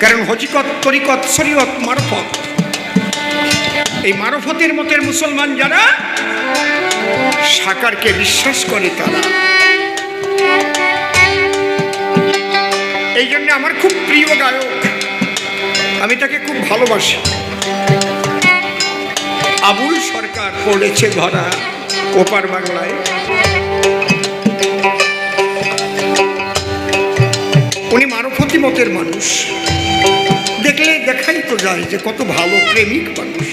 কারণ হজিকত, তরিকত, শরীয়ত, মারফত, এই মারফতের মতের মুসলমান যারা সাকারকে বিশ্বাস করে তারা। এই জন্য আমার খুব প্রিয় গায়ক, আমি তাকে খুব ভালোবাসি, আবুল সরকার পড়েছে ধরা ওপার বাংলায়। উনি মারফতি মতের মানুষ, দেখলে দেখাই তো যায় যে কত ভালো প্রেমিক মানুষ।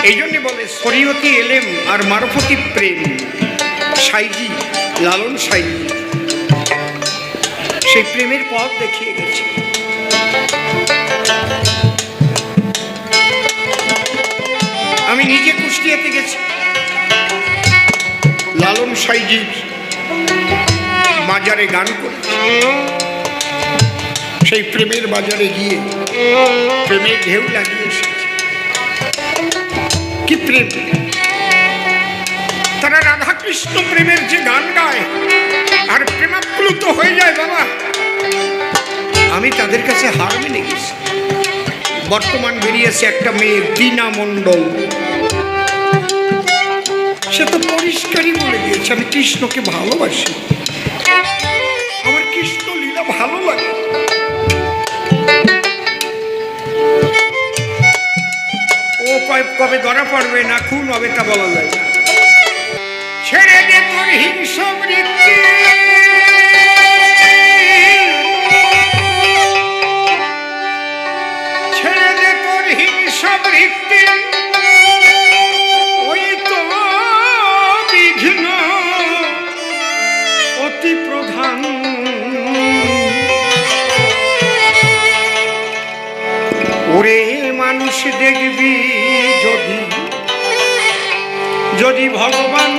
এই জন্য বলে শরীয়তি এলেম আর মারফতি প্রেম, সাইজি লালন সাইজি সেই প্রেমের পথ দেখিয়ে গেছে। আমি নিজে কুষ্টিয়াতে গেছি, লালন সাইজির বাজারে গান করেছি। সেই প্রেমের বাজারে গিয়ে প্রেমের ঢেউ লাগিয়ে এসেছে। কি প্রেম! তারা রাধাকৃষ্ণ প্রেমের যে গান গায় আর প্রেমাপ্লুত হয়ে যায় বাবা, আমি তাদের কাছে হার মেনে গেছি। বর্তমান বেরিয়েছে একটা মেয়ে বীণা মণ্ডল, সে তো পরিষ্কারই বলে দিয়েছে আমি কৃষ্ণকে ভালোবাসি, আমার কৃষ্ণ লীলা ভালো লাগে। ও কবে ধরা পড়বে না খুন হবে তা বলা যায় না। ছেড়ে দে তোর হিংসা বৃত্তি, ছেড়ে দে তোর হিংসা বৃত্তি, ওই তো বিঘ্ন অতি প্রধান। ওরে মানুষ দেখবি যদি যদি ভগবান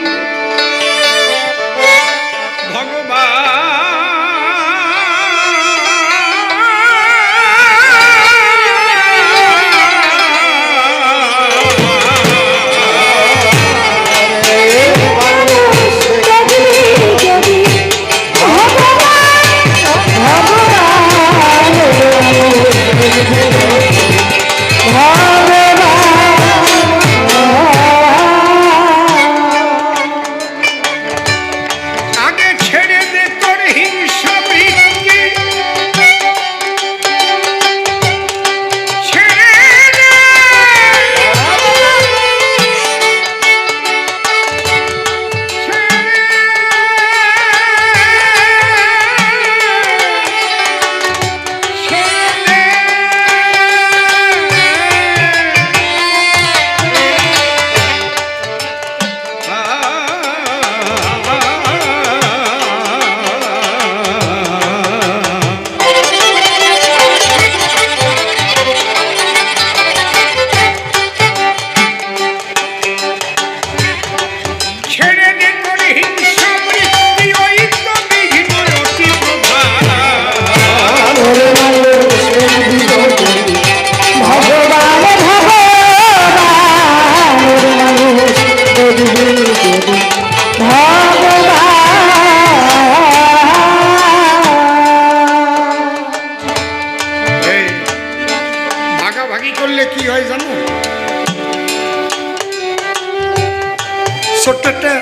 ছোট্ট একটা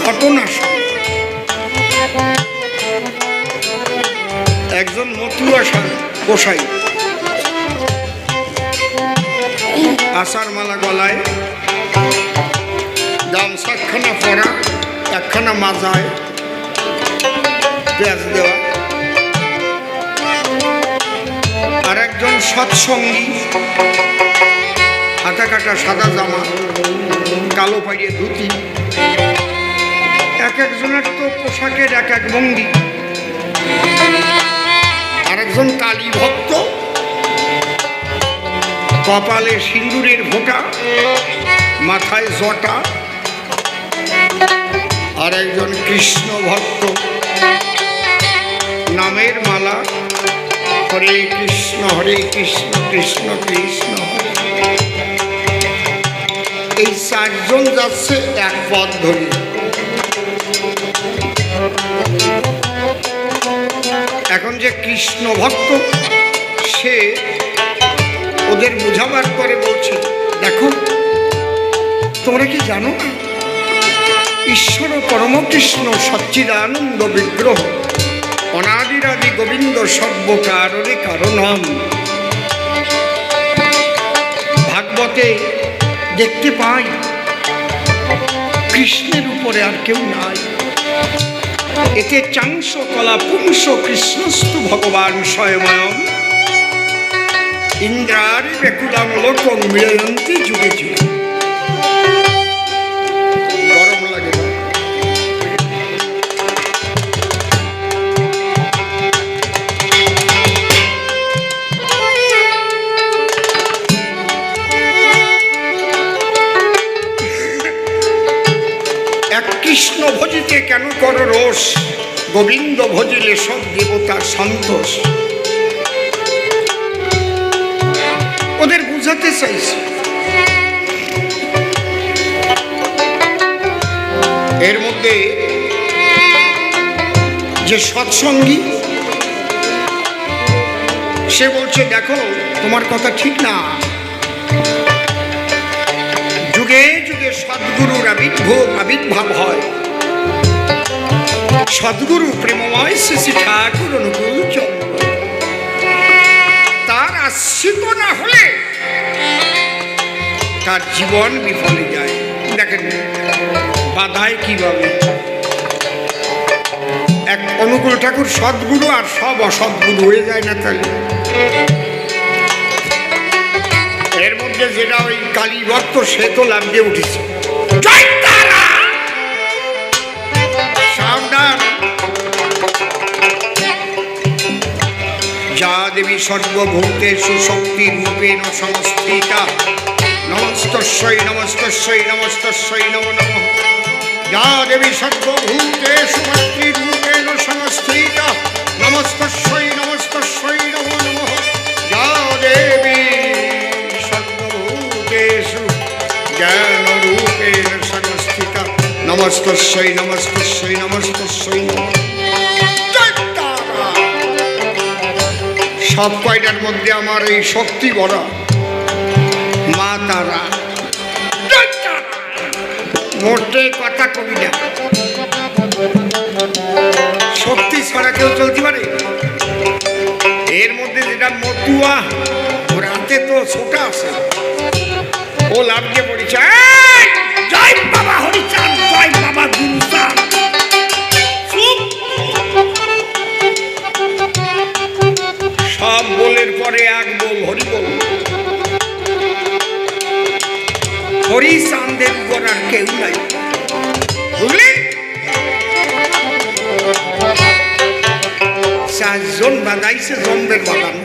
ঘটনা। একজন মতুয়া গোসাই আষাঢ় মালা গলায়, গামছাখানা পরা, একখানা মাজায় পেঁয়াজ দেওয়া, আর একজন সৎসঙ্গী হাতা কাটা সাদা জামা, কালো পাইয়ে ধুতি। এক একজনের তো পোশাকের এক এক ভঙ্গি। আর একজন কালী ভক্ত, কপালে সিন্দুরের ফোঁটা, মাথায় জটা। আর একজন কৃষ্ণ ভক্ত, নামের মালা, হরে কৃষ্ণ কৃষ্ণ কৃষ্ণ হরে। এই চারজন যাচ্ছে এক পথ ধরে। এখন যে কৃষ্ণ ভক্ত সে ওদের বোঝাবার পরে বলছে, দেখো তোমরা কি জানো না ঈশ্বর পরমকৃষ্ণ সচ্চিদানন্দ বিগ্রহ অনাদিরাদি গোবিন্দ সর্বকারণে কারণম। ভাগবতে দেখতে পাই কৃষ্ণের উপরে আর কেউ নাই। এতে চাংশ কলা পুংস কৃষ্ণস্তু ভগবান স্বয়ং ইন্দ্রারি বেকুলাম লোকং মিলয়ন্তি যুগে যুগে। গরম লাগে না? এক কৃষ্ণ ভজিতে কেন কর রোষ, গোবিন্দ ভজিলে সব দেবতা সন্তোষ। ওদের বুঝাতে চাইছে এর মধ্যে যে সৎসঙ্গী সে বলছে, দেখো তোমার কথা ঠিক না, যুগে যুগে সদ্গুরুর আবির্ভাব হয়। সদ্গুরু প্রেমময় শ্রী ঠাকুর অনুকূল চন্দ্র, তার আশ্রিত না হলে তার জীবন বিফলে যায়। দেখেন বাধায় কিভাবে এক অনুকূল ঠাকুর সদ্গুরু আর সব অসদ্গুরু হয়ে যায় না? তাহলে এর মধ্যে যেটা ওই কালী ভক্ত সে তো লাভ দিয়ে উঠেছে। সাবধান, যা দেবী সর্বভূতেষু শক্তি রূপেণ সংস্থিতা নমস্তস্যৈ নমস্তস্যৈ নমস্তস্যৈ নমো নমঃ। যা দেবী সর্বভূতেষু মাতৃরূপেণ সংস্থিতা নমস্তস্যৈ নমস্তস্যৈ নমো নমঃ। যা দেবী সর্বভূতেষু জ্ঞানরূপেণ সংস্থিতা নমস্তস্যৈ নমস্তস্যৈ নমস্তস্যৈ নমঃ। সব কয়টার মধ্যে আমার এই শক্তি বড় মা তারা। মোটে কথা কবি না, শক্তি ছাড়া কেউ চলতে পারে? এর মধ্যে যেটা মতুয়া ওর হাতে তো ছোটা আছে, ও লাভ দিয়ে পড়েছে, জয় বাবা হরিচাঁদ, জয় বাবা গুরুচাঁদ। সব বলের পরে এক বল হরি বল। হরিচাঁদের উপর আর কেউ নাই, বুঝলি? 4 জন বাঁধাইছে জম্বের বাগান।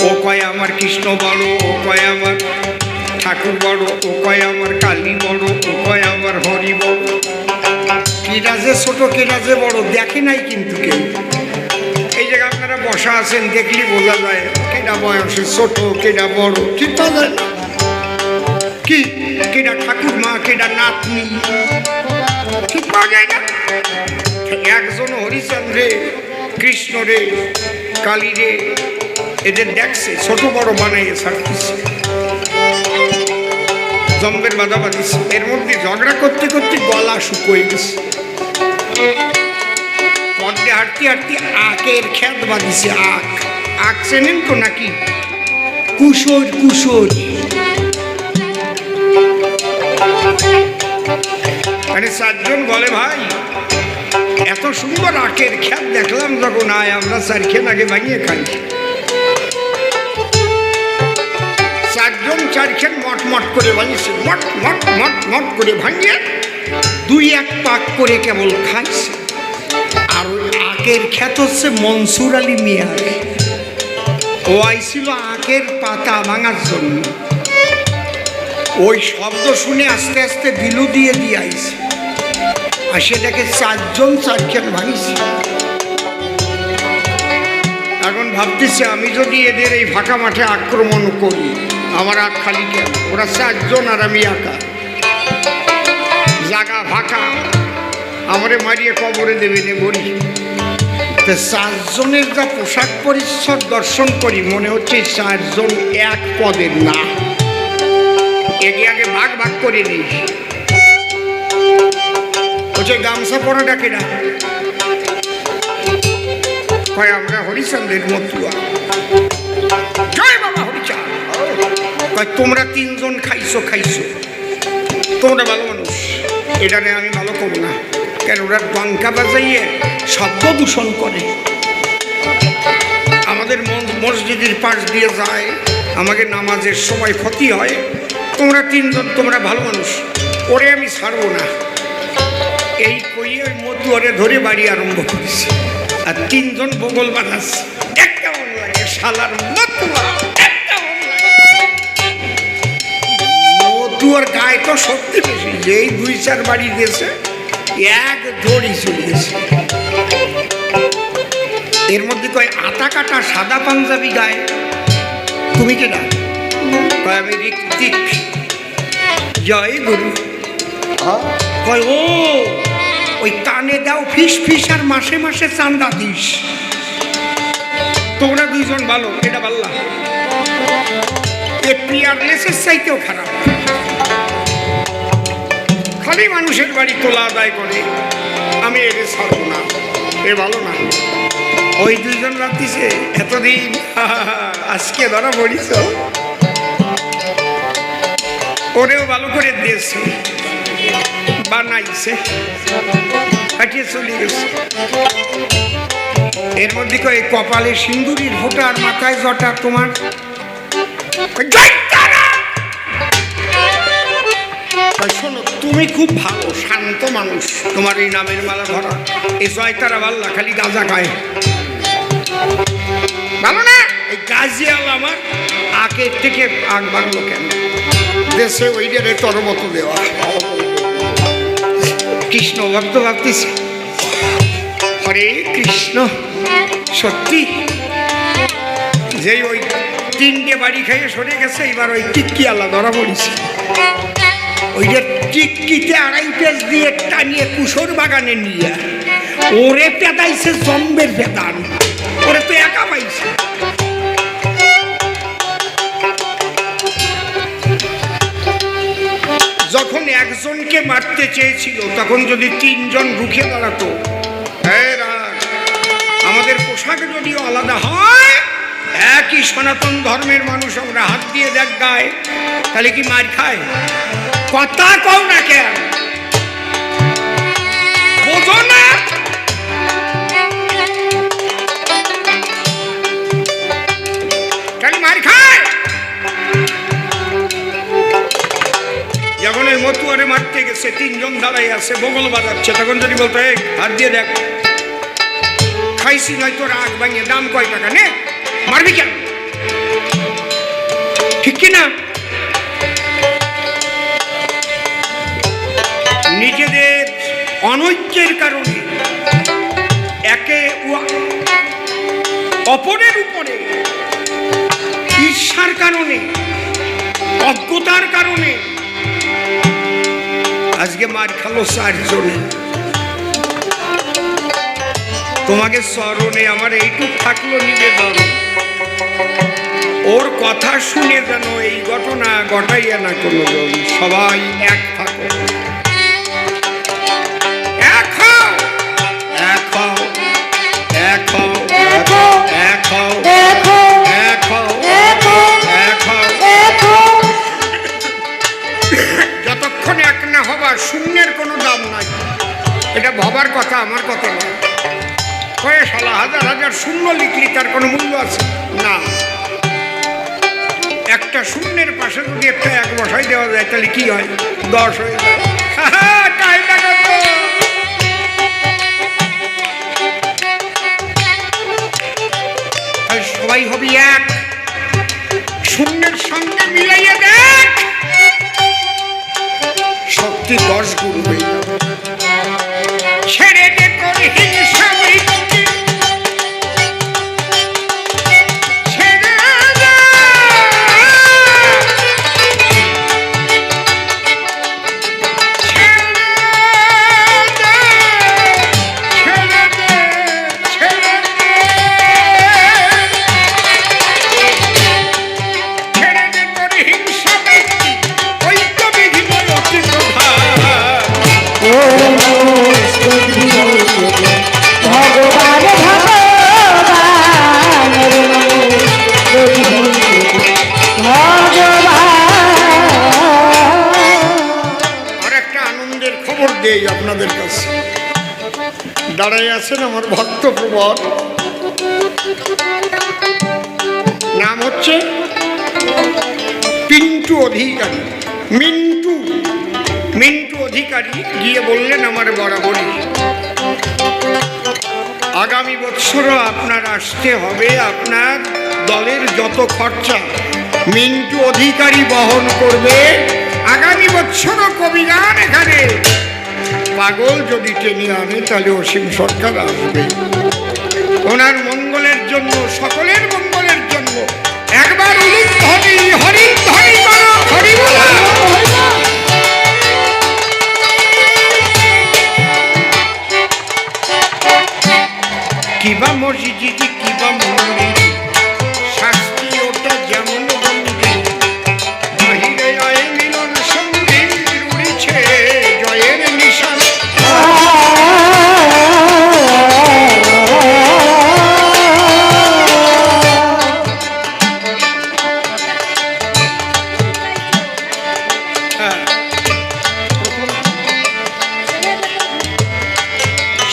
ও কয় আমার কৃষ্ণ বড়, ও কয় আমার ঠাকুর বড়, ও কয় আমার কালী বড়, ও কয় আমার হরি বড়। কিরা যে ছোট কিরা যে বড় দেখে নাই কিন্তু কেউ। এই জায়গায় আপনারা বসা আছেন, দেখলে বোঝা যায় কেটা বয়সে ছোট কেটা বড়, ঠিক পাওয়া যায় না? কি কেটা ঠাকুর মা কেটা নাতনি ঠিক পাওয়া যায় না? একজন হরিচাঁদ রে, কৃষ্ণ রে, কালী রে এদের দেখছে ছোট বড় বানাইয়ে ছাড়তেছে, জম্বের বাধা বাঁধিছে। এর মধ্যে ঝগড়া করতে করতে গলা শুকোয় গেছে। পদ্মে হাঁটতে হাঁটতে আখের খ্যাত বাঁধিছে। আখ চেনেন তো নাকি? কুশোর কুশোর, মানে 4 জন বলে ভাই এত সুন্দর আখের খ্যাত দেখলাম যখন আয় আমরা 4 খেন আগে ভাঙিয়ে খাই। 4 জন 4 খেন মট মট করে ভাঙিয়েছে, মট মট মট মট করে ভাঙিয়ে 2-1 পাক করে কেবল খাইছে। আর আখের খ্যাত হচ্ছে মনসুর আলী মিয়ার। ও আইছিল আখের পাতা ভাঙার জন্য। ওই শব্দ শুনে আস্তে আস্তে বিলু দিয়ে দিয়ে আইছে, আর সেটাকে 4 জন 4 খেন ভাঙিছে। এখন ভাবতেছে আমি যদি এদের এই ফাঁকা মাঠে আক্রমণ করি, আমার আখ খালি কেন? ওরা 4 জন আর আমি একা, জায়গা ফাঁকা, আমারে মারিয়ে কবরে দেবে নে বলি। চারজনের যা পোশাক পরিচ্ছদ দর্শন করি মনে হচ্ছে চারজন এক পদের না, একে আগে ভাগ ভাগ করে নিই। হচ্ছে গামছা পরাটা কেনা কয় আমরা হরিচন্দ্রের মতুয়া। জয় বাবা হরিচাঁদ। কয় তোমরা তিনজন খাইছো খাইছো, তোমরা ভালো মানুষ, এটা নিয়ে আমি ভালো করবো না, কেন ওরা ডঙ্কা বাজাইয়ে শব্দ দূষণ করে, আমাদের মসজিদের পাশ দিয়ে যায়, আমাকে নামাজের সময় ক্ষতি হয়। তোমরা তিনজন তোমরা ভালো মানুষ, ওরে আমি ছাড়বো না। এই কইয়ে ওই মতুয়ারে ধরে বাড়ি আরম্ভ করেছে, আর তিনজন বগল বাজাচ্ছে। কেমন লাগে শালার মতুয়া, মতুয়ার গায়ে তো শক্তি বেশি, যেই 2-4 বাড়ি দিয়েছে এক দড়ি চলে গেছে। এর মধ্যে কয় আটা কাটা সাদা পাঞ্জাবি গায়ে, তুমি কেনা? কয় আমি ঋত্বিক। জয় গুরু। কয় ও ওই কানে দাও ফিস ফিস আর মাসে মাসে চান্দা দিস। তোমরা দুইজন ভালো, এটা বললাম। এ পিয়ারলেসের চাইতেও খারাপ, খালি মানুষের বাড়ি তোলা আদায় করে। আমি এর ছাড়বো না, এ ভালো না। ওই দুইজন রাত্রিছে এতদিন, আজকে ধরা পড়িস, ওরেও ভালো করে দিয়েছে, বানাইছে, কাটিয়ে চলে গেছে। এর মধ্যে কয় কপালে সিন্দুরির ফোঁটা আর মাথায় জটা তোমার। শোনো, তুমি খুব ভালো শান্ত মানুষ, তোমার এই নামের মালা ধরা, এই জয়তারা বাল্লা খালি গাঁজা খায়, ভালো না? এই গাজিয়াল আমার আগের থেকে আগ বাড়লো কেন? দেশে ওই ডেরে তরমত দেওয়া। কৃষ্ণ ভক্ত ভাবতেছে, হরে কৃষ্ণ। সত্যি যেই ওই 3টে বাড়ি খাইয়ে সরে গেছে, এবার ওই টিক্কি আল্লাহ ধরা পড়েছে। ওই যে টিক্কিতে 2.5 পেজ দিয়ে টানিয়ে কুশোর বাগানে নিয়ে ওরে পেদাইছে জম্বের পেদান, ওরে তো একা পাইছে। যখন একজনকে মারতে চেয়েছিল তখন যদি 3 জন রুখে দাঁড়াতো, আমাদের পোশাক যদিও আলাদা হয়, একই সনাতন ধর্মের মানুষ, আমরা হাত দিয়ে দেখ গায়ে, তাহলে কি মার খায়? কথা কও না কেন, বোঝো না? তাহলে মার খায়। যখন ওই মতুয়ারে মারতে গেছে, 3 জন দাঁড়াই আছে, বগল বাজাচ্ছে, তখন যদি বলতো এই হাত দিয়ে দেখ, খাইছি নয়তো রাগ ভাঙিয়ে, দাম কয় টাকা নে, মারবি কেন? ঠিক কিনা? নিজেদের অনৈক্যের কারণে, একে অপরের উপরে ঈর্ষার কারণে, অজ্ঞতার কারণে আজকে মার খালো 4 জনে। তোমাকে স্মরণে আমার এইটুক থাকলো নিবেদন, ওর কথা শুনে যেন এই ঘটনা ঘটাইয়া না কোনো জন, সবাই এক থাকো, এক হও, এক হও, এক হও, এক হও, এক হও, এক হও, এক হও। যতক্ষণ এক না হবা শূন্যের কোনো দাম নাই, এটা ভাবার কথা, আমার কথা না। কয়ে শালা হাজার হাজার শূন্য লিখলি তার কোনো মূল্য আছে না? একটা শূন্যের পাশে যদি একটা 1 বসাই দেওয়া যায় তাহলে কি হয়? 10 হয়ে যায়। সবাই হবি এক, শূন্যের সঙ্গে মিলাইয়ে দেখ, শক্তি 10 গুণ হয়ে যাবে। ছেড়ে দে তোর হিংসা বৃত্তি, ছেড়ে দে, ছেড়ে দে, ছেড়ে দে, ছেড়ে দাঁড়াই আছেন আমার ভক্ত প্রবর, নাম হচ্ছে পিন্টু অধিকারী। মিন্টু অধিকারী গিয়ে বললেন আমার বরাবরই আগামী বৎসরও আপনার আসতে হবে, আপনার দলের যত খরচা মিন্টু অধিকারী বহন করবে। আগামী বৎসরও কবিগান এখানে পাগল যদি টেনে আনে তাহলে অসীম সরকার আসবে। ওনার মঙ্গলের জন্য, সকলের মঙ্গলের জন্য একবার উলুধ্বনি হরিধ্বনি করো, হরি বলো। কিবা মসজিদ কিবা মন্দির, শাস্তি ওটা যেমন মন্দির, বাহিরে আয় মিলন সঙ্গীত উড়িছে জয়ের নিশান।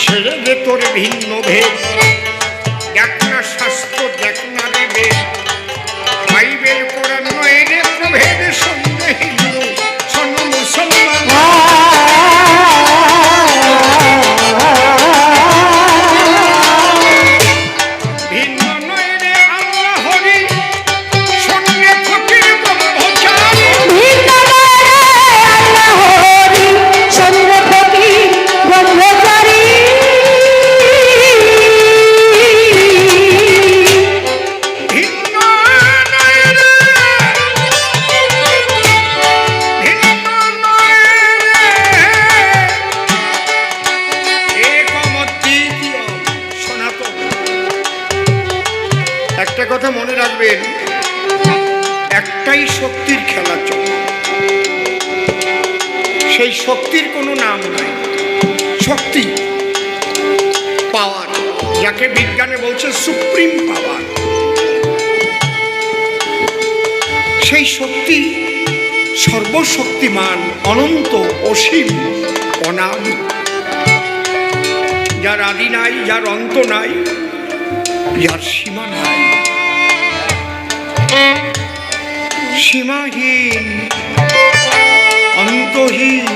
ছেড়ে দে তোর ভিন্ন ভেদ, দেখ না শাস্ত্র দেখ না রে বেদ, বাইবেল কোরআন নয় রে প্রভেদ, সঙ্গে হিন্দু শোনো মুসলমান। ভিন্ন নয় রে আল্লাহ হরি, সঙ্গে ফকির ব্রহ্মচারী। ভিন্ন নয় রে আল্লাহ হরি, সঙ্গে ফকির ব্রহ্মচারী। একটা কথা মনে রাখবেন, একটাই শক্তির খেলা চলে, সেই শক্তির কোনো নাম নাই। শক্তি, পাওয়ার, যাকে বিজ্ঞানে বলছে সুপ্রিম পাওয়ার, সেই শক্তি সর্বশক্তিমান, অনন্ত, অসীম, অনাদি, যার আদি নাই, যার অন্ত নাই, যার সীমা নাই, সীমাহীন, অন্তহীন,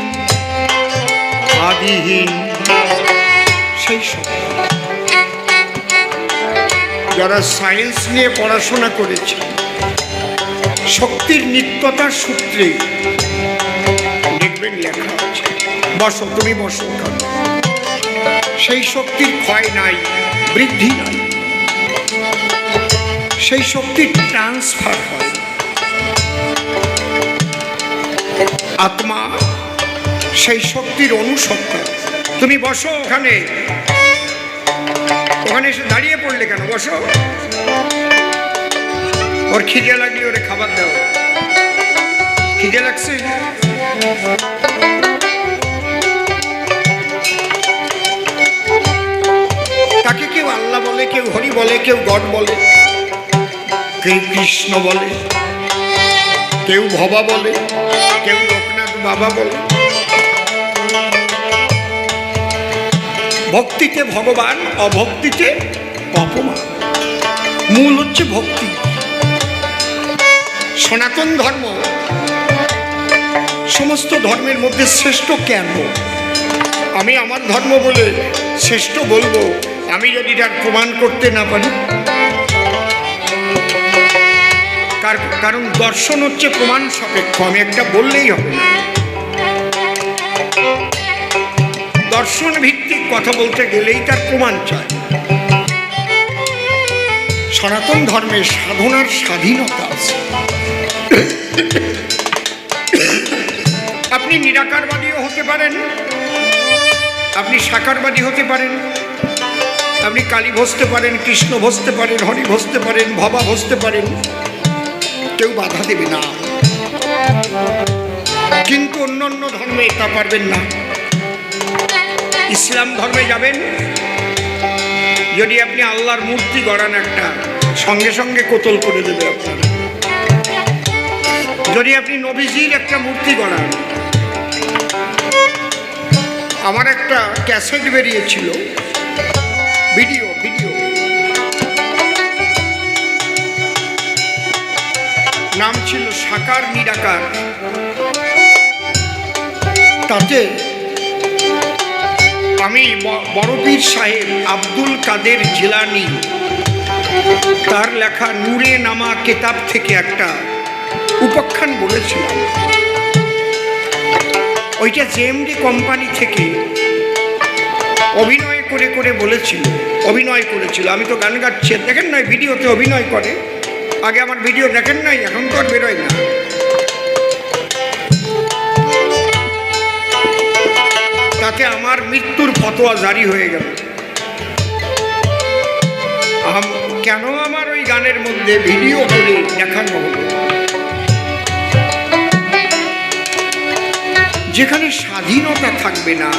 আদিহীন, সেই শক্তি। যারা সায়েন্স নিয়ে পড়াশোনা করেছে, শক্তির নিত্যতার সূত্রে দেখবেন লেখা আছে। বসো, তুমি বসো। সেই শক্তির ক্ষয় নাই, বৃদ্ধি নাই, সেই শক্তির ট্রান্সফার হয়। আত্মা সেই শক্তির অনুসত্তা। তুমি বসো ওখানে, ওখানে এসে দাঁড়িয়ে পড়লে কেন? বসো। ওর খিদে লাগলে ওরে খাবার দাও। খিদে লাগছে? তাকে কেউ আল্লাহ বলে, কেউ হরি বলে, কেউ গড বলে, কেউ কৃষ্ণ বলে, কেউ ভবা বলে, কেউ লোকনাথ বাবা বলে। ভক্তিতে ভগবান, অভক্তিতে অপমান। মূল হচ্ছে ভক্তি। সনাতন ধর্ম সমস্ত ধর্মের মধ্যে শ্রেষ্ঠ কেন? আমি আমার ধর্ম বলে শ্রেষ্ঠ বলবো, আমি যদি তার প্রমাণ করতে না পারি। কারণ দর্শন হচ্ছে প্রমাণ সাপেক্ষ, আমি একটা বললেই হবে না। দর্শন ভিত্তিক কথা বলতে গেলেই তার প্রমাণ চাই। সনাতন ধর্মে সাধনার স্বাধীনতা আছে। আপনি নিরাকারবাদীও হতে পারেন, আপনি সাকারবাদী হতে পারেন, আপনি কালী ভজতে পারেন, কৃষ্ণ ভজতে পারেন, হরি ভজতে পারেন, ভবা ভজতে পারেন, কেউ বাধা দেবে না। কিন্তু অন্য অন্য ধর্মে তা পারবেন না। ইসলাম ধর্মে যাবেন, যদি আপনি আল্লাহর মূর্তি গড়ান একটা, সঙ্গে সঙ্গে কোতল করে দেবে আপনার। যদি আপনি নবীজির একটা মূর্তি গড়ান, আমার একটা ক্যাসেট বেরিয়েছিল ছিল সাকার নিরাকার, তাতে আমি বড়পীর সাহেব আব্দুল কাদের জিলানী তার লেখা নূরে নামা কিতাব থেকে একটা উপাখ্যান বলেছিলাম। ওইটা জেএমডি কোম্পানি থেকে অভিনয় করে বলেছিল। আমি তো গান গাচ্ছি, দেখেন নাই ভিডিওতে অভিনয় করে। আগে আমার ভিডিও দেখেন নাই, এখন তো আর বেরোয় না। তাতে আমার মৃত্যুর ফতোয়া জারি হয়ে গেল। কেন আমার ওই গানের মধ্যে ভিডিও করে দেখানো হলো? যেখানে স্বাধীনতা থাকবে না,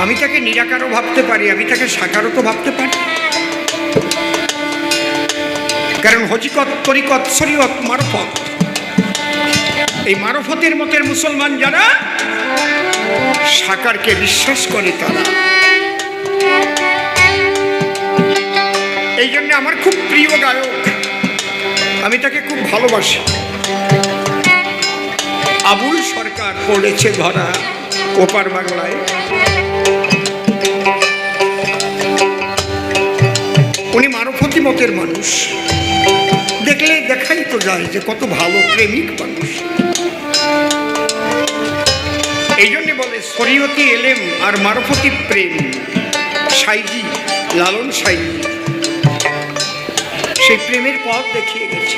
আমি তাকে নিরাকারও ভাবতে পারি, আমি তাকে সাকারও তো ভাবতে পারি। কারণ হকিকত, তরিকত, শরীয়ত, মারফত, এই মারফতের মতের মুসলমান যারা সাকারকে বিশ্বাস করে তারা। এই জন্য আমার খুব প্রিয় গায়ক, আমি তাকে খুব ভালোবাসি, আবুল সরকার পড়েছে ধরা ওপার বাংলায়। উনি মারফতি মতের মানুষ, দেখলে দেখাই তো যায় যে কত ভালো প্রেমিক মানুষ। এই জন্যে বলে শরীয়তি এলেম আর মারফতি প্রেম, সাইজি লালন সাইজি সেই প্রেমের পথ দেখিয়ে গেছে।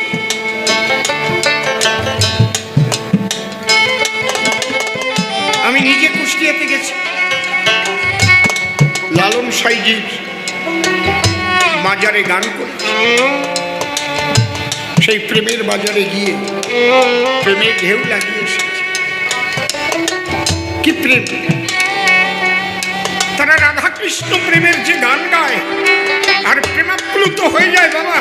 আমি নিজে কুষ্টিয়াতে গেছি, লালন সাইজির বাজারে গান করেছি। সেই প্রেমের বাজারে গিয়ে প্রেমের ঢেউ লাগিয়ে এসেছে। কি প্রেম! তারা রাধাকৃষ্ণ প্রেমের যে গান গায় আর প্রেমাপ্লুত হয়ে যায় বাবা,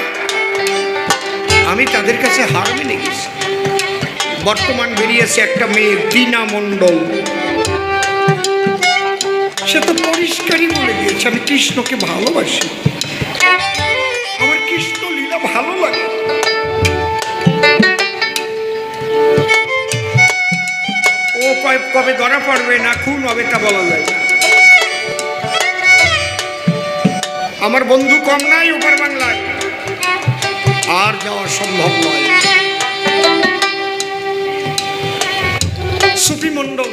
আমি তাদের কাছে হার মেনে গেছি। বর্তমান বেরিয়েছে একটা মেয়ে বীণা মণ্ডল, সে তো পরিষ্কারই বলে দিয়েছে আমি কৃষ্ণকে ভালোবাসি, আমার কৃষ্ণ লীলা ভালো লাগে। ও কবে ধরা পড়বে না খুন হবে তা বলা যায় না। আমার বন্ধু কম নাই ওপার বাংলায়, আর যাওয়া সম্ভব নয়। সুফি মণ্ডল,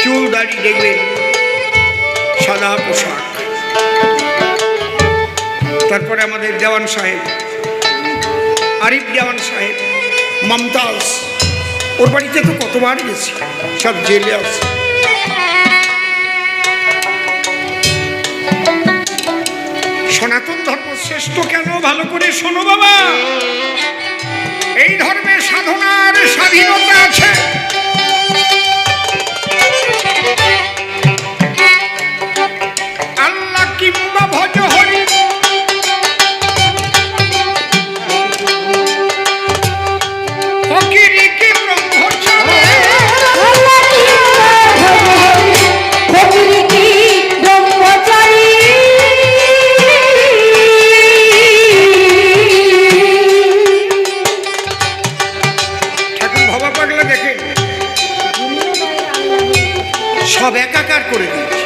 চুল দাড়ি দেখবেন সাদা পোশাক। তারপরে আমাদের দেওয়ান সাহেব, আরিফ দেওয়ান সাহেব, মমতাজ, ওর বাড়িতে তো কতবার গেছি, সব জেলে আছে। সনাতন ধর্ম শ্রেষ্ঠ কেন ভালো করে শোনো বাবা, এই ধর্মে সাধনার স্বাধীনতা আছে। আল্লাহ কিংবা ভজ হরি, ফকিরি কি ব্রহ্মচারী, ফকিরি কি ব্রহ্মচারী। সব একাকার করে দিয়েছে।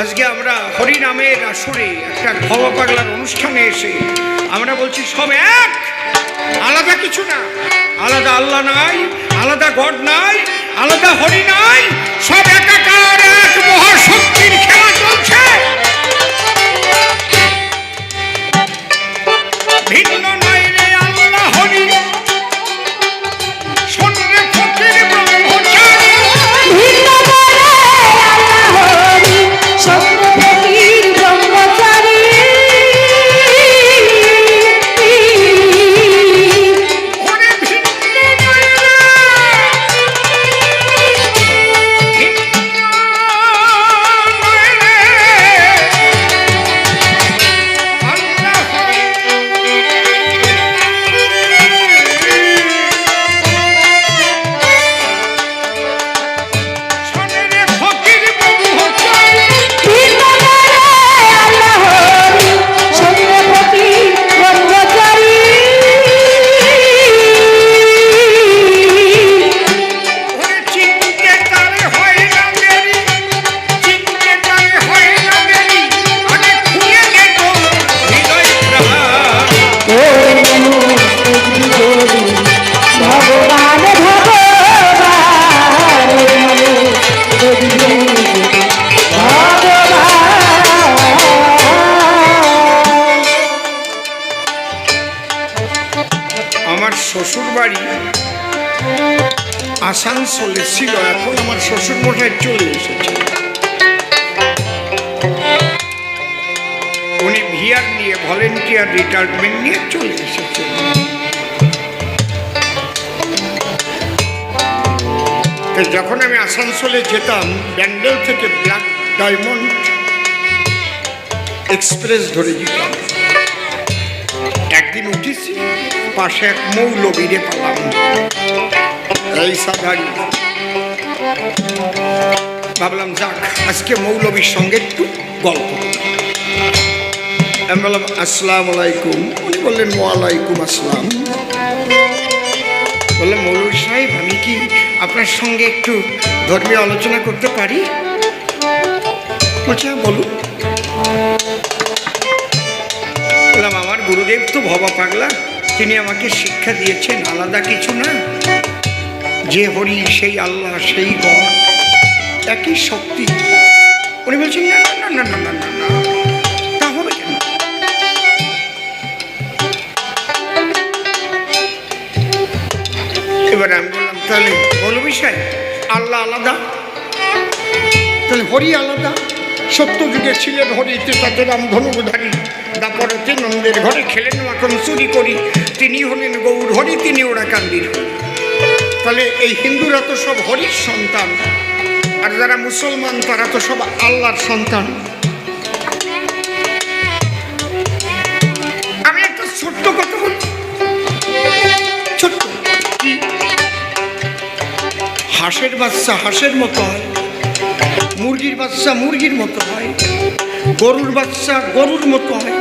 আজকে আমরা হরিনামের আসরে একটা ভবা পাগলার অনুষ্ঠানে এসে আমরা বলছি সব এক, আলাদা কিছু না, আলাদা আল্লাহ নাই, আলাদা গড নাই, আলাদা হরি নাই, সব একাকার এক মহাশক্তির খেলা চলছে। ভিন্ন নাই রে আল্লাহ হরি, শোন রে ফকির ব্রহ্মচারী, ভিন্ন করে আল্লাহ হরি, শোন রে ফকির ব্রহ্মচারী। ওরে ভিন্ন নাই রে, ভিন্ন আসানসোলে ছিল, এখন আমার শ্বশুর মশাই চলে এসেছে। উনি ভিআর নিয়ে ভলেন্টিয়ার রিটায়ারমেন্ট নিয়ে চলে এসেছে। যখন আমি আসানসোলে যেতাম, ব্যান্ডেল থেকে ব্ল্যাক ডায়মন্ড এক্সপ্রেস ধরে যেতাম। একদিন উঠেছি, পাশে এক মৌলবীরে পেলাম, এই সাধারণ। ভাবলাম যাক, আজকে মৌলবীর সঙ্গে একটু গল্প। আমি বললাম আসসালামু আলাইকুম। উনি বললেন ওয়ালাইকুম আসসালাম। বললাম মৌলবী সাহেব, আমি কি আপনার সঙ্গে একটু ধর্মীয় আলোচনা করতে পারি? বলছে বলুন। বললাম আমার গুরুদেব তো ভবা পাগলা, তিনি আমাকে শিক্ষা দিয়েছেন আলাদা কিছু না, যে হরি সেই আল্লাহ সেই গড, একই শক্তি। উনি বলছেন না না না না না না না, তা হবে কেন? এবার আমি বললাম তাহলে মৌলবী সাহেব, আল্লাহ আলাদা, তাহলে হরি আলাদা। সত্য যুগে ছিলেন হরিতে তাতে রামধনুধারী, দাপরেতে নন্দের ঘরে খেলেন মাখন চুরি করি, তিনি হলেন গৌর হরি, তিনি ওরা কান্দির। তাহলে এই হিন্দুরা তো সব হরির সন্তান, আর যারা মুসলমান তারা তো সব আল্লাহর সন্তান। আমি একটা ছোট্ট কথা বলি, ছোট্ট। হাঁসের বাচ্চা হাঁসের মতো হয়, মুরগির বাচ্চা মুরগির মতো হয়, গরুর বাচ্চা গরুর মতো হয়,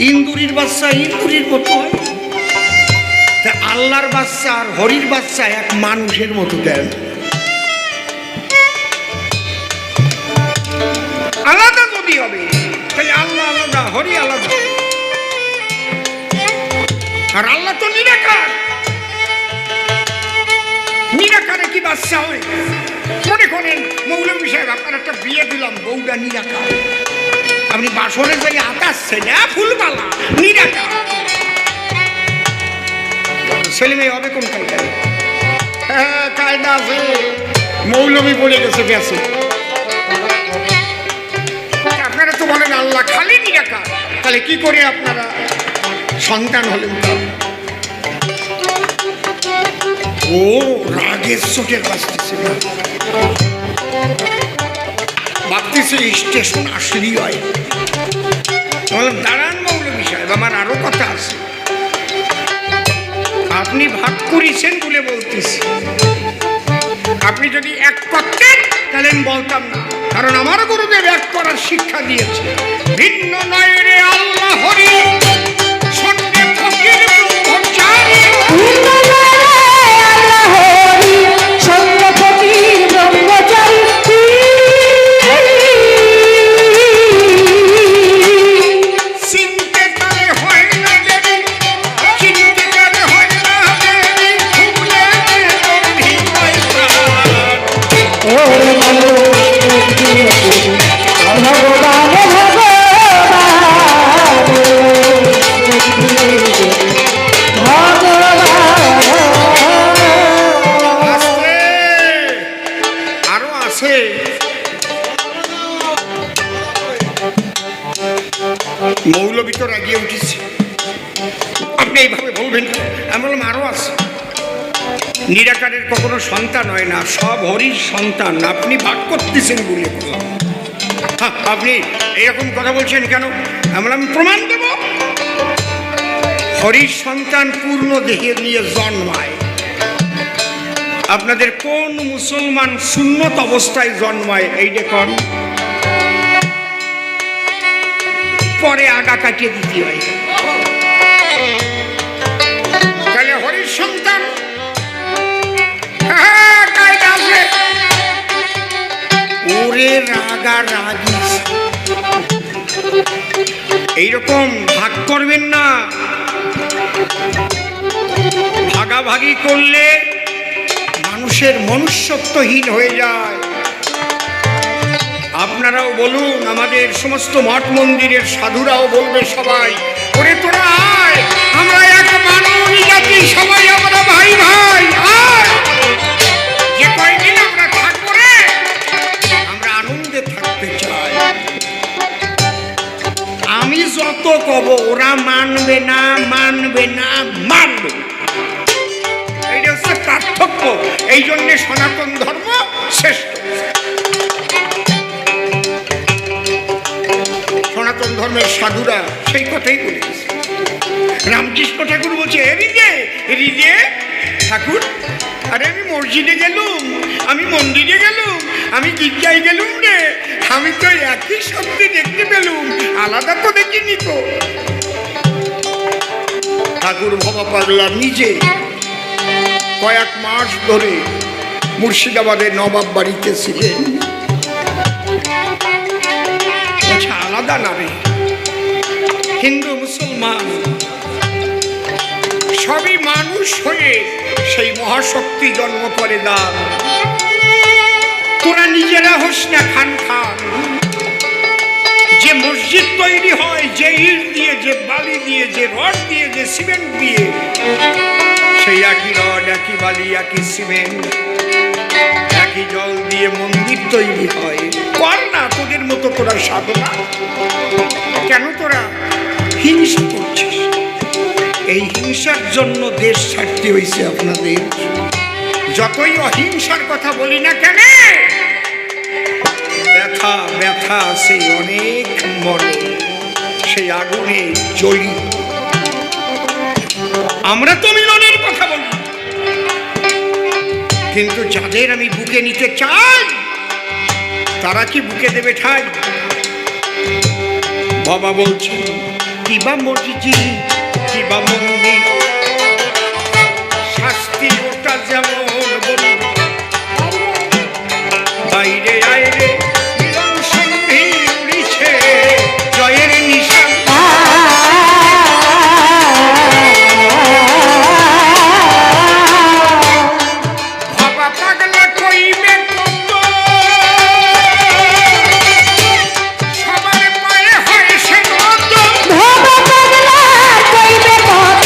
ইন্দুরির বাচ্চা ইন্দুরির মতো হয়। তা আল্লাহর বাচ্চা আর হরির বাচ্চা এক মানুষের মতো দেন, আলাদা যদি হবে তাহলে আল্লাহ আলাদা হরি আলাদা। আর আল্লাহ তো নিরাকার, নিরাকারে কি বাচ্চা হয়? মনে করেন মৌলবী সাহেব, আপনার একটা বিয়ে দিলাম, বউটা নিরাকার, আপনি বাসনে যাই আতাচ্ছেন ফুলবালা, নিরাকার। ছেলে মেয়ে হবে কোন কায়দায়? হ্যাঁ কায়দা আছে, মৌলবী বলে গেছে গেছে। আপনারা তো বলেন আল্লাহ খালি নিরাকার, তাহলে কি করে আপনারা সন্তান হলেন? ও রাগের চোটে বাঁচতেছে, ভাবতেছে স্টেশন আসলেই হয়। বললাম দাঁড়ান মৌলবী সাহেব, আমার আরো কথা আছে। আপনি ভাগ করেছেন বলে বলতেছি, আপনি যদি এক করতেন তাহলে আমি বলতাম না, কারণ আমার গুরুদেব এক করার শিক্ষা দিয়েছে। ভিন্ন নয় রে আল্লাহ হরি, সঙ্গে ফকির ব্রহ্মচারী। মৌলবী তো রাগিয়ে উঠেছে, আপনি এইভাবে বলবেন। আমি বললাম আরো আছে, নিরাকারের কখনো সন্তান হয় না, সব হরির সন্তান, আপনি ভাগ করতেছেন বলে বললাম। হ্যাঁ আপনি এরকম কথা বলছেন কেন? আমি বললাম প্রমাণ দেব। হরির সন্তান পূর্ণ দেহে নিয়ে জন্মায়। আপনাদের কোন মুসলমান সুন্নত অবস্থায় জন্মায় এই দেখুন, পরে আগা কাটিয়ে দিতে হয়। তাহলে হরির সন্তান ওরে রাগা রাগি, এইরকম ভাগ করবেন না। ভাগাভাগি করলে মানুষের মনুষ্যত্বহীন হয়ে যায়। আপনারাও বলুন, আমাদের সমস্ত মঠ মন্দিরের সাধুরাও বলবে, সবাই ওরে তোরা আয়, আমরা এক মানব জাতি, সবাই আমরা ভাই ভাই, আয়। যত কব ওরা মানবে না, মানবে না, মানবে না। এইটা হচ্ছে পার্থক্য। এই জন্যে সনাতন ধর্ম শ্রেষ্ঠ। সনাতন ধর্মের সাধুরা সেই কথাই বলেছে। রামকৃষ্ণ ঠাকুর বলছে, রিজে ঠাকুর, আরে আমি মসজিদে গেলুম, আমি মন্দিরে গেলুম, আমি গির্জায় গেলুম রে, আমি তো একই শব্দে দেখতে পেলুম, আলাদা তো দেখিনি তো। ঠাকুর বাবা পাগলা নিজে কয়েক মাস ধরে মুর্শিদাবাদের নবাব বাড়িতে ছিলেন। আলাদা না রে, হিন্দু মুসলমান সবই মানুষ হয়ে সেই মহাশক্তি জন্ম করে দান। তোরা নিজেরা হোস না খান খান। যে মসজিদ তৈরি হয় যে ইট দিয়ে, যে বালি দিয়ে, যে রড দিয়ে, যে সিমেন্ট দিয়ে, সেই একই রড, একই বালি, একই সিমেন্ট, একই জল দিয়ে মন্দির তৈরি হয়। কর না তোদের মতো তোরা সাধনা। কেন তোরা হিংসা করছিস? এই হিংসার জন্য দেশ ছাড়তে হয়েছে আপনাদের। যতই অহিংসার কথা বলি না কেন, ব্যথা ব্যথা আছে অনেক মনে, সেই আগুনে জ্বলি। আমরা তো মিলনের কথা বলি, কিন্তু যাদের আমি বুকে নিতে চাই তারা কি বুকে দেবে ঠাই? বাবা বলছে কিবা মসজিদ কিবা মন্দির, শাস্তি ওটা যেমন বলি, বাইরে আইরে মিলন সন্ধি উড়িছে জয়ের নিশান। বাবা পাগলা কইবে কত, সবার পায়ে হয় সে মত। বাবা পাগলা কইবে কত,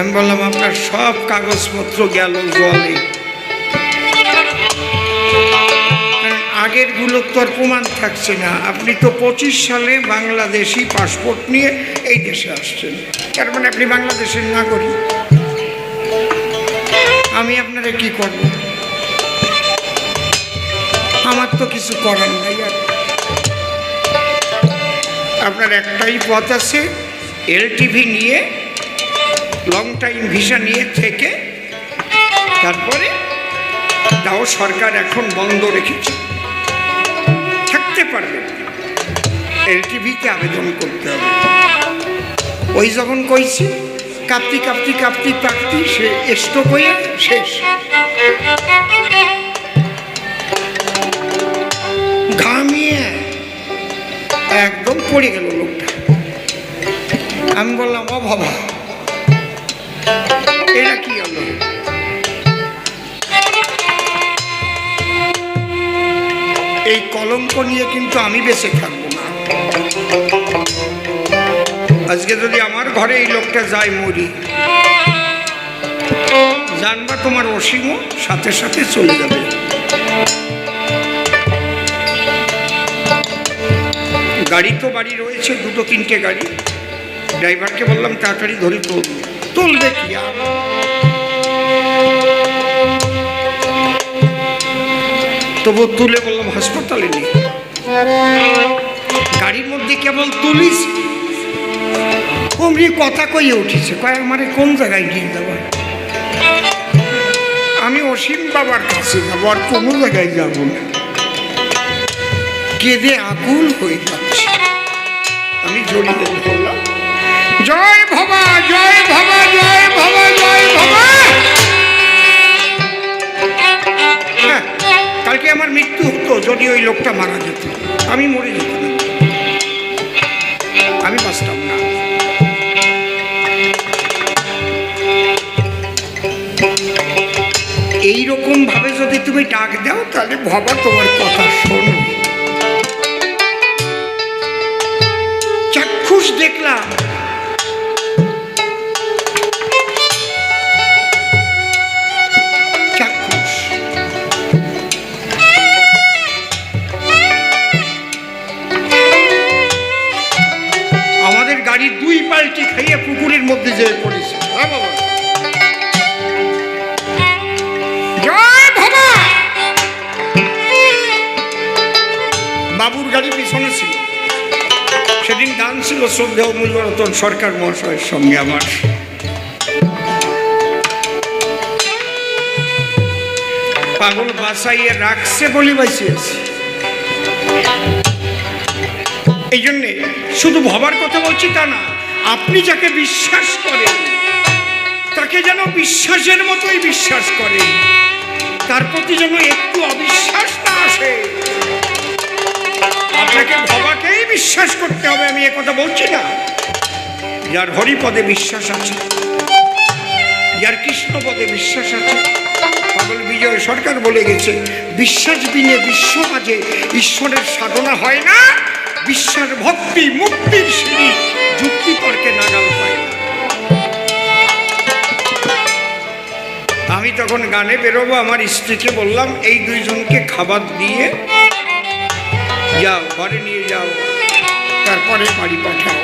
আমি বললাম আপনার সব কাগজপত্র গেল জলে, আগের গুলো তো আর প্রমাণ থাকছে না। আপনি তো 25 সালে বাংলাদেশি পাসপোর্ট নিয়ে এই দেশে আসছেন, তার মানে আপনি বাংলাদেশের নাগরিক। আমি আপনারা কি করব? আমার তো কিছু করার নাই। আর আপনার একটাই পথ আছে, LTV নিয়ে লং টাইম ভিসা নিয়ে থেকে তারপরে তাও সরকার এখন বন্ধ রেখেছে, থাকতে পারবেন, LTVতে আবেদন করতে হবে। ওই যখন কইছি কাঁপতি কাঁপতি কাঁপতি কাঁপতি সে স্ট্রোক হয়ে শেষ। ঘামিয়ে একদম পড়ে গেল লোকটা। আমি বললাম ও বাবা, এটা কি হলো? এই কলঙ্ক নিয়ে কিন্তু আমি বেঁচে থাকবো না। আজকে যদি আমার ঘরে এই লোকটা যায়, মরি, জানবা তোমার অসীমও সাথে সাথে চলে যাবে। গাড়ি তো বাড়ি রয়েছে, 2-3টে গাড়ি। ড্রাইভারকে বললাম তাড়াতাড়ি ধরে তুলবে কি আর। তবু তুলে বললাম হাসপাতালে নেই। গাড়ির মধ্যে কেবল তুলিস অমনি কথা কইয়ে উঠেছে, কয় আমারে কোন জায়গায় নিয়ে যাবো? আমি অসীম বাবার কাছে যাবো, আর কোনো জায়গায় যাবো না। কেঁদে আকুল হয়ে যাচ্ছে। আমি জড়িয়ে ধরলাম, জয় ভবা, জয় ভবা, জয় ভবা, জয় ভবা। হ্যাঁ, কালকে আমার মৃত্যু হতো যদি ওই লোকটা মারা যেত, আমি মরে যেতাম, আমি বাঁচতাম না। এইরকম ভাবে যদি তুমি ডাক দাও, তাহলে ভবা তোমার কথা শোনো। চাক্ষুষ দেখলাম চাক্ষুষ। আমাদের গাড়ি 2 পাল্টি খাইয়ে পুকুরের মধ্যে যেয়ে পড়েছে। হ্যাঁ বাবা, বাবুর গাড়ি পিছনে ছিল। সেদিন গান ছিল শ্রদ্ধেয় মূল্যরতন সরকার মহাশয়ের সঙ্গে আমার। পাগল বাঁচাইয়ে রাখছে বলে বাঁচিয়েছে। এই জন্যে শুধু ভবার কথা বলছি তা না, আপনি যাকে বিশ্বাস করেন তাকে যেন বিশ্বাসের মতোই বিশ্বাস করেন, তার প্রতি যেন একটু অবিশ্বাস না আসে। আপনাকে ভবাকেই বিশ্বাস করতে হবে, আমি একথা বলছি না। যার হরিপদে বিশ্বাস আছে, যার কৃষ্ণপদে বিশ্বাস আছে। পাগল বিজয় সরকার বলে গেছে, বিশ্বাস বিনে বিশ্ব মাঝে ঈশ্বরের সাধনা হয় না, বিশ্বাস ভক্তি মুক্তির সিঁড়ি যুক্তি তর্কে নাগাল পায় না। আমি তখন গানে বেরোবো, আমার স্ত্রীকে বললাম এই 2 জনকে খাবার দিয়ে যাও, ঘরে নিয়ে যাও, তারপরে বাড়ি পাঠাও।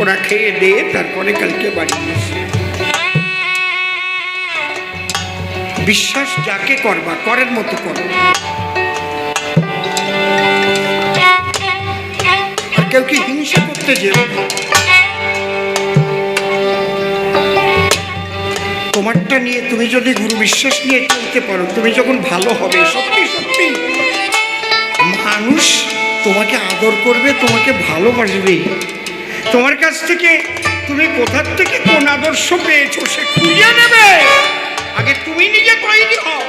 ওরা খেয়ে দিয়ে তারপরে কালকে বাড়ি এসে। বিশ্বাস যাকে করবা করের মতো করো, আর কেউ কি হিংসা করতে যেও না। তোমারটা নিয়ে তুমি যদি গুরু বিশ্বাস নিয়ে চলতে পারো, তুমি যখন ভালো হবে, সত্যি সত্যি মানুষ তোমাকে আদর করবে, তোমাকে ভালোবাসবে। তোমার কাছ থেকে তুমি কোথার থেকে কোন আদর্শ পেয়েছো সে খুঁজে নেবে। আগে তুমি নিজে তৈরি হও,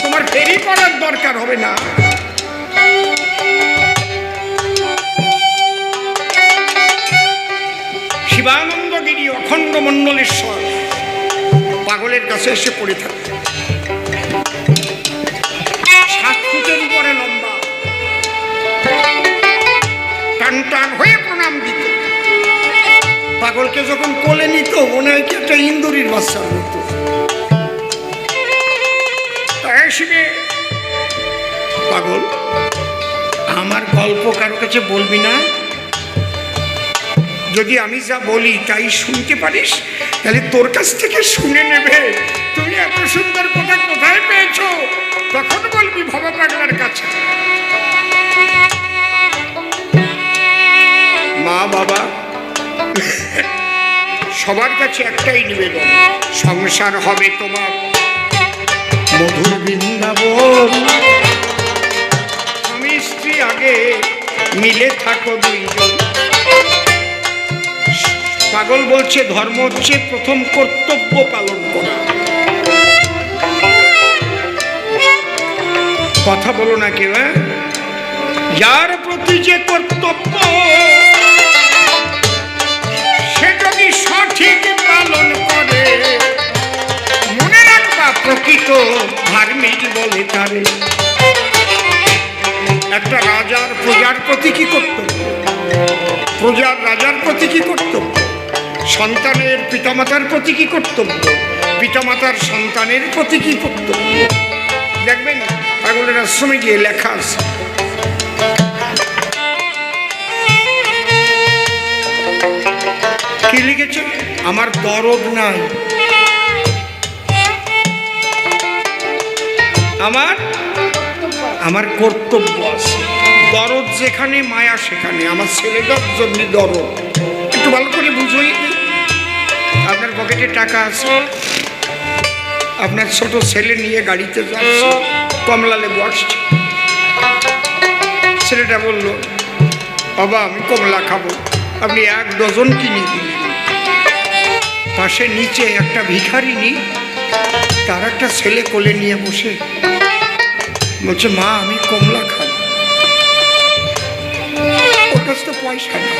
তোমার ফেরি করার দরকার হবে না। শিবানন্দগিরি অখণ্ড মণ্ডলেশ্বর পাগলের কাছে এসে পড়ে থাকে। 7 ফুটের উপরে লম্বা, টান টান হয়ে প্রণাম দিত। পাগলকে যখন কোলে নিত মনে হয় কি একটা ইন্দুরির বাচ্চার মতো। তাই শিখে পাগল, আমার গল্প কারো কাছে বলবি না। যদি আমি যা বলি তাই শুনতে পারিস তাহলে তোর কাছ থেকে শুনে নেবে তুমি এত সুন্দর কথা কোথায় পেয়েছো, তখন বলবি ভবা পাগলার কাছে। মা বাবা সবার কাছে একটাই নিবেদন, সংসার হবে তোমার মধুর বৃন্দাবন। স্বামী স্ত্রী আগে মিলে থাকো দুইজন। পাগল বলছে ধর্ম হচ্ছে প্রথম কর্তব্য পালন করা। কথা বলো না কেউ, যার প্রতি যে কর্তব্য সে যদি সঠিক পালন করে মনে রাখবা প্রকৃত ধার্মিক বলে তারে। একটা রাজার প্রজার প্রতি কি কর্তব্য, প্রজার রাজার প্রতি কি কর্তব্য, সন্তানের পিতামাতার প্রতি কি কর্তব্য, পিতামাতার সন্তানের প্রতি কি কর্তব্য। দেখবেন পাগলের আশ্রমে গিয়ে লেখা আছে, কি লিখেছে, আমার দরদ নাই, আমার কর্তব্য আছে। দরদ যেখানে মায়া সেখানে। আমার ছেলেটার জন্য দরদ। একটু ভালো করে বুঝুই, আপনার পকেটে টাকা আছে, আপনার ছোট ছেলে নিয়ে গাড়িতে যাচ্ছে, কমলা লেবু আসছে, ছেলেটা বলল বাবা আমি কমলা খাবো, আপনি 1 ডজন কিনে দিলেন। পাশে নিচে একটা ভিখারিনী তার একটা ছেলে কোলে নিয়ে বসে বলছে মা আমি কমলা খাবো, ওর কাছে তো পয়সা নেই।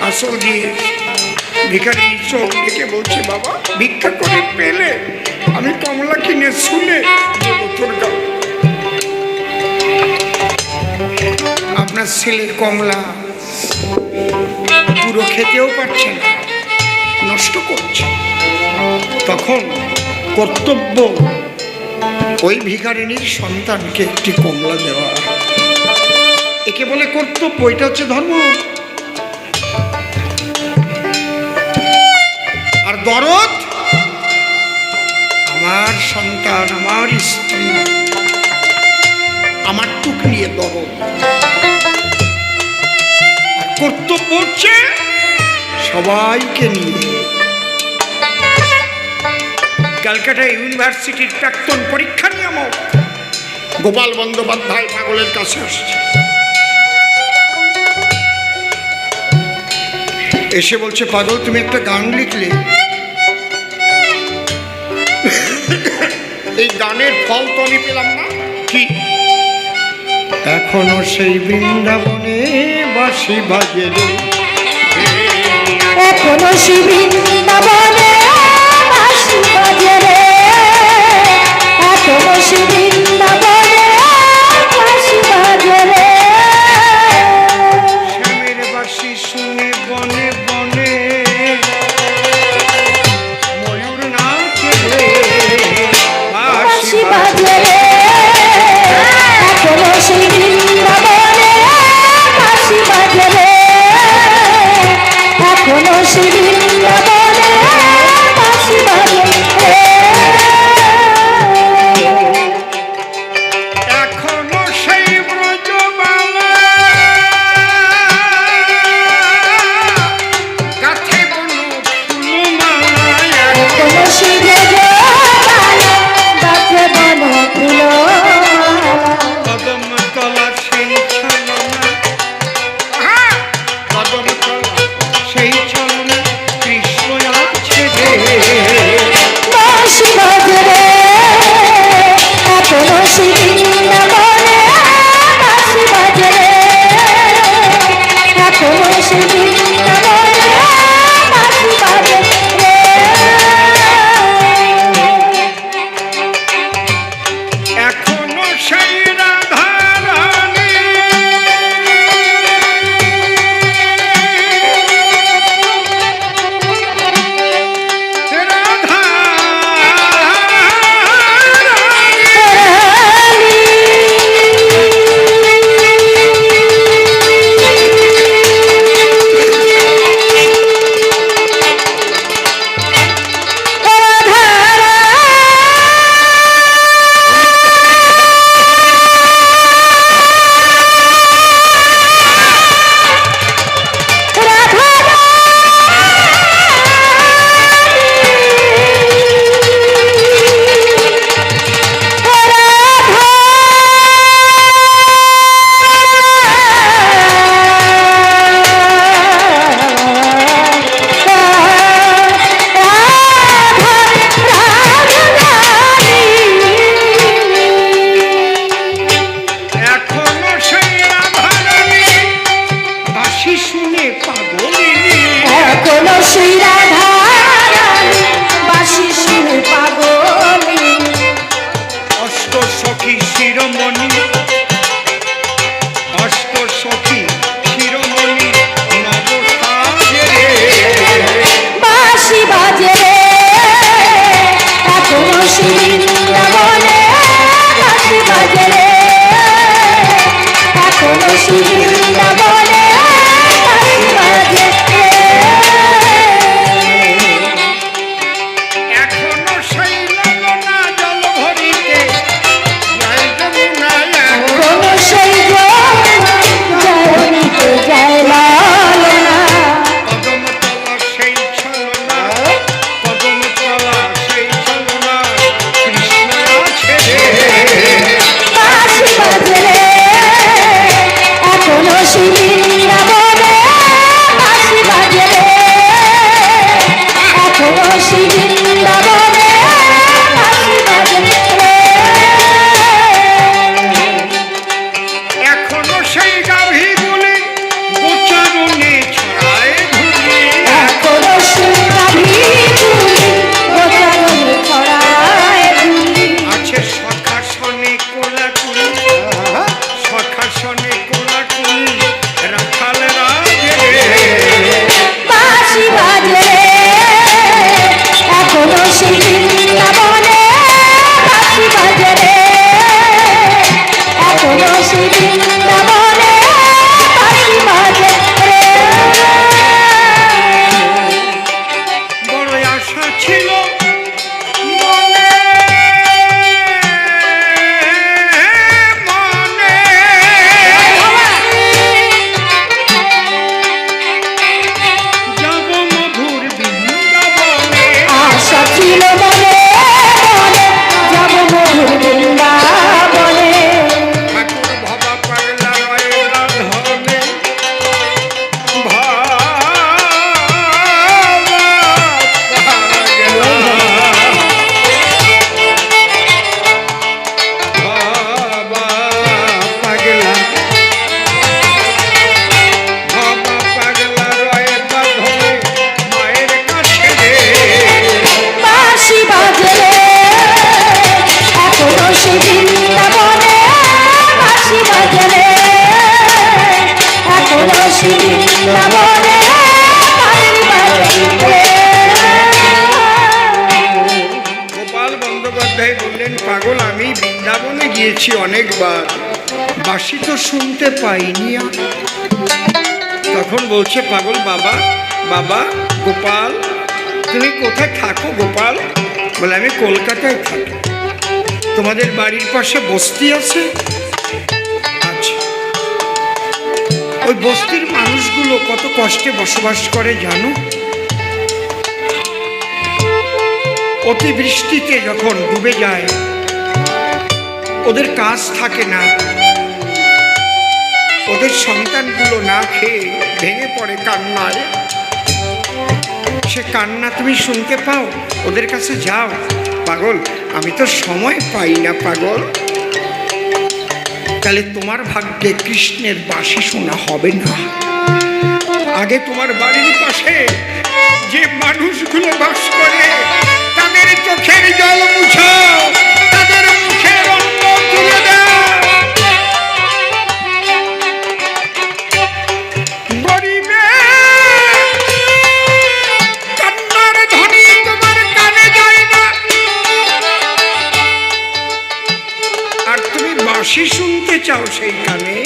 আসল দিয়ে ভিখারিনী চোখ দেখে বলছে বাবা ভিক্ষা করে পেলে আমি কমলা কিনে শুনে তোর গাও। আপনার ছেলে কমলা পুরো খেতেও পারছে না, নষ্ট করছে। তখন কর্তব্য ওই ভিখারিনীর সন্তানকে একটি কমলা দেওয়া, একে বলে কর্তব্য। এটা হচ্ছে ধর্ম। আর দরদ, আমার সন্তান আমার স্ত্রী আমার টুক নিয়ে দরদ। আর কর্তব্য হচ্ছে সবাইকে নিয়ে। ক্যালকাটা ইউনিভার্সিটির প্রাক্তন পরীক্ষা নিয়ামক গোপাল বন্দ্যোপাধ্যায় পাগলের কাছে আসছে, এসে বলছে পাগল তুমি একটা গান লিখলে, এই গানের ফল তো আমি পেলাম না। কি এখনো সেই বৃন্দাবনে বাঁশি বাজে রে, এখনো সেই বৃন্দাবনে বাঁশি বাজে রে, এখনো সেই বৃন্দাবনে বাঁশি বাজে রে। শ্যামের বাঁশি শুনে বনে বনে ময়ূর নাচে রে, বাঁশি বাজে রে, এখনো সেই বৃন্দাবনে বাঁশি বাজে রে। বলেছি অনেকবার, বাঁশি তো শুনতে পাইনি আর। তখন বলছে পাগল, বাবা বাবা গোপাল, তুমি কোথায় থাকো গোপাল? বলে আমি কলকাতায় থাকি। তোমাদের বাড়ির পাশে বস্তি আছে? আচ্ছা। ওই বস্তির মানুষগুলো কত কষ্টে বসবাস করে জানো? অতিবৃষ্টিতে যখন ডুবে যায়, ওদের কাজ থাকে না, ওদের সন্তানগুলো না খেয়ে ভেঙে পড়ে কান্নায়। সে কান্না তুমি শুনতে পাও, ওদের কাছে যাও। পাগল, আমি তো সময় পাই না পাগল। তাহলে তোমার ভাগ্যে কৃষ্ণের বাঁশি শোনা হবে না। আগে তোমার বাড়ির পাশে যে মানুষগুলো বাস করে তাদের চোখের জল মুছাও, তাদের মুখের অন্ন তুলে দাও। গরিবের কান্নার ধ্বনি তোমার কানে যায় না, আর তুমি বাঁশি শুনতে চাও সেই কানে।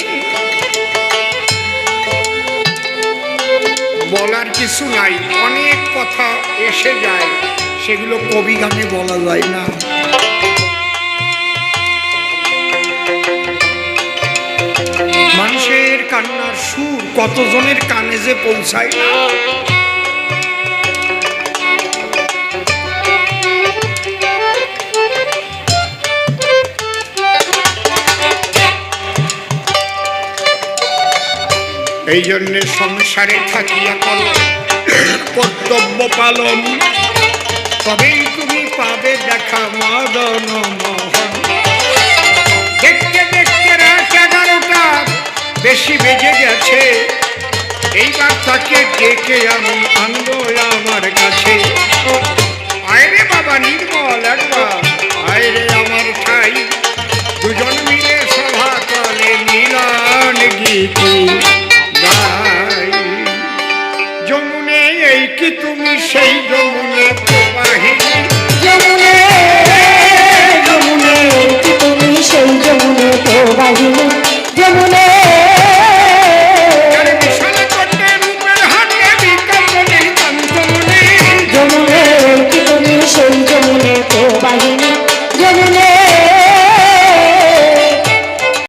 বলার কিছু নাই, অনেক কথা এসে যায়, সেগুলো কবি গানে বলা যায় না। মানুষের কান্নার সুর কতজনের কানে যে পৌঁছায় না। এই জন্য সংসারে থাকিয়া করো কর্তব্য পালন, তবেই তুমি পাবে দেখা মদন মোহন। দেখতে দেখতে রাত 11টা বেশি বেজে গেছে, এইবার তাকে ডেকে আমি আনবো আমার কাছে। আয়রে বাবা নির্মল, একবার আয়রে আমার ঠাই, দুজন মিলে সভা করে মিলন গীতি গাই। যমুনে এই কি তুমি সেই যমুনে প্রবাহিনী, যমুনে যমুনে কি তুমি সেই যমুনে প্রবাহিনী।